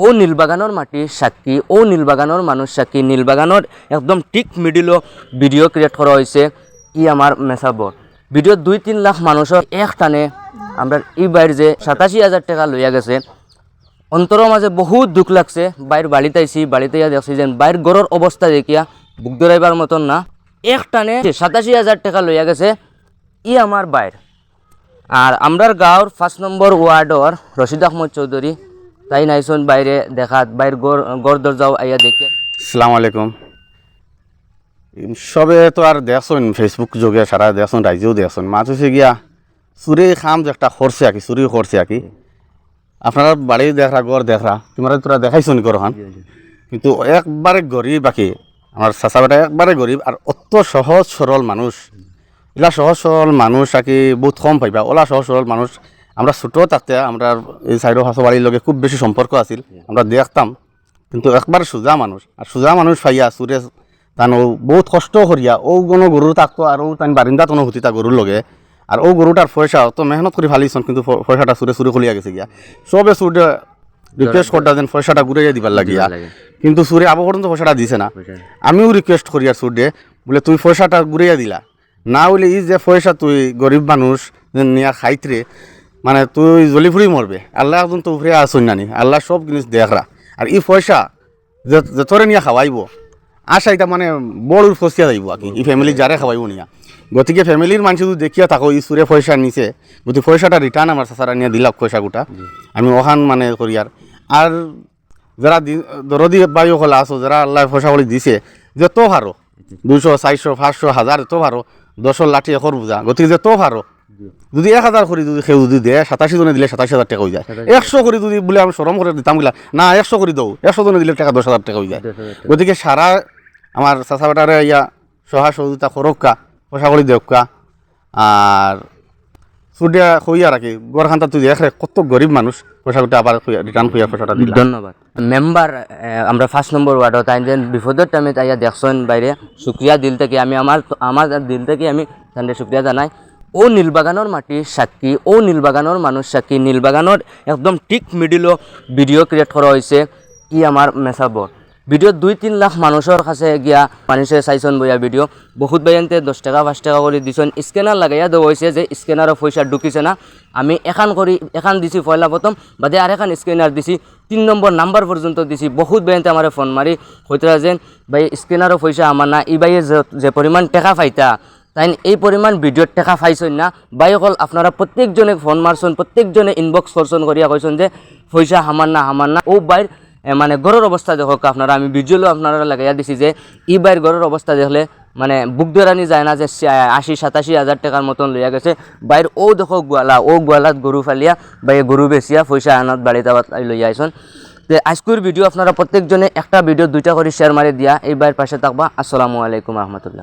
ও নীলবাগানোর মাটির সাক্ষী, ও নীলবাগানোর মানুষ সাক্ষী, নীলবাগানোর একদম ঠিক মিডিলও ভিডিও ক্রিয়েট করা হয়েছে। আমার মেসাবর ভিডিও 2-3 লাখ মানুষের এক টানে আমরা এই বাইর যে 87,000 টাকা লইয়া গেছে। অন্তরের মাঝে বহুত দুঃখ লাগছে। বাইর বাড়িতে আইসি, বাড়িতে দেখছি যে বাইর গড়ের অবস্থা দেখিয়া বুক ধরাইবার মতন না। এক টানে 87,000 টাকা লইয়া গেছে আমার বাইর। আর আমরার গাঁওর 5 নম্বর ওয়ার্ডর রশিদ আহমদ চৌধুরী তাই নাইছন বাইরে দেখাত বাইর গড় দরজাও আইয়া দেখে। আসসালামু আলাইকুম। সবে তো আর দেখছেন ফেসবুক যোগে সারা দেখছেন, রাইজেও দেখছেন। মাছ হচ্ছে গিয়া চুরি খাম যে একটা করছে আর কি, চুরি করছে আর কি। আপনারা বাড়ি দেখরা, গড় দেখরা, তোরা দেখাইছেন গড়খান, কিন্তু একবারে গরিব বাকি আমার চাচা বেটা একবারে গরিব। আর অত সহজ সরল মানুষ, এলা সহজ সরল মানুষ আর কি বহুত কম পাইবা। ওলা সহজ সরল মানুষ আমরা ছোটো থাকতে আমরা এই সাইডো হাসো বাড়ির লগে খুব বেশি সম্পর্ক আছিল, আমরা দেখতাম। কিন্তু একবার সোজা মানুষ, আর সোজা মানুষ পাইয়া সুরে তান বহুত কষ্ট করিয়া ও কোনো গরু থাকতো, আর ও তান বারিন্দা কোনো হুতিতা গরুর লগে। আর ও গরুটার পয়সা অত মেহনত করে ফালিছন, কিন্তু পয়সাটা সুরে সুরে খুলিয়া গেছে গিয়া। সবে সুরে রিকোয়েস্ট করতে যেন পয়সাটা ঘুরাইয়া দিবার লাগিয়া, কিন্তু সুরে আবু পর্যন্ত পয়সাটা দিছে না। আমিও রিকোয়েস্ট করি আর সুরে বলে তুই পয়সাটা ঘুরাইয়া দিলা না, বলে এই যে পয়সা তুই গরিব মানুষ নিয়া খাইতরে মানে তুই জলি ফুরি মরবে। আল্লাহ একজন তো উপরে আসুন নানি, আল্লাহ সব জিনিস দেখরা। আর এই পয়সা যে তোরে নিয়ে খাওয়াইব আশা এটা মানে বড় ফসিয়া যাইব আর কি, এই ফ্যামিলি যারে খাওয়াইব নিয়া। গতিকে ফ্যামিলির মানুষ যদি দেখিয়া থাকো এই সুরে পয়সা নিছে, যদি পয়সাটা রিটার্ন আমার চাচারা নিয়ে দিলাক পয়সা গোটা, আমি ওখান মানে করি। আর যারা দরদি বায়ু কলা আছো, যারা আল্লাহ পয়সা করে দিছে, যে তো ভারো 200, 400, 500, 1000 তো ভারো, 10 লাঠি এখন বুঝা। গতিকে যে তো ভারো যদি 1000 করে যদি কেউ যদি দেয়, 87 জনে দিলে 27,000 টাকা হয়ে যায়। 100 করে যদি বলে আমি সরম করে দিতাম গিলা না, 100 করে দাও, 100 জনে দিলে টাকা 10,000 টাকা হয়ে যায়। গতিকে সারা আমার চাচা বেটারে ইয়া সহায় সহযোগিতা করক্কা, পয়সা করে দেওকা। আর সুডিয়া খুঁয়া রাখি গড়খানটা তুই দেখ কত গরিব মানুষ পয়সাটা আবার রিটার্ন খুঁয়া পয়সাটা দিল। ধন্যবাদ মেম্বার। আমরা 5 নম্বর ওয়ার্ডত তাই যেন বিপদের টাইমে তাইয়া দেখছেন বাইরে, শুক্রিয়া দিল থেকে আমি আমার দিল থেকে আমি তাদের শুক্রিয়া জানাই। ও নীলবাগানোর মাটির সাক্ষী, ও নীলবাগানোর মানুষ সাক্ষী, নীলবাগানোর একদম ঠিক মিডিলও ভিডিও ক্রিয়েট করা হয়েছে আমার মেসাবর। ভিডিও 2-3 লাখ মানুষের কাছে গিয়া মানুষে চাইছেন বইয়া ভিডিও। বহুত বাইনতে 10 টাকা 5 টাকা করে দিছেন। স্ক্যানার লাগাইয়া দেওয়া হয়েছে যে স্ক্যানারও পয়সা ঢুকিছে না। আমি এখান দিছি পয়লা প্রথম, বাদে আর এখান স্ক্যানার দিছি, 3 নম্বর নাম্বার পর্যন্ত দিছি। বহুত বাইনতে আমার ফোন মারি হইতে যেন ভাই স্ক্যানারও পয়সা আমার না, এই বাইয়ে যে পরিমাণ টাকা পাইতা তাই এই পরিমাণ ভিডিওর টাকা পাইছেন না। বাই অকল আপনারা প্রত্যেকজনে ফোন মারছেন, প্রত্যেকজনে ইনবক্স করছেন করিয়া কইছেন যে পয়সা হামার না। ও বাইর মানে গড়ের অবস্থা দেখক আপনারা, আমি ভিজুয়ালও আপনারা লাগাইয়া দিছি যে ই বাইর গড়ের অবস্থা দেখলে মানে বুক ধরানি যায় না যে 80-87,000 টাকার মতন লইয়া গেছে। বাইর ও দেখো গোয়ালা, ও গোয়ালাত গরু ফালিয়া বাইরে গরু বেচিয়া পয়সা আনাত বাড়িতে লইয়া আইসন। তো আজকের ভিডিও আপনারা প্রত্যেকজনে একটা ভিডিও 2টা করে শেয়ার মারি দিয়া এই বাইর পাশে থাকবা। আসসালামু আলাইকুম রহমতুল্লাহ।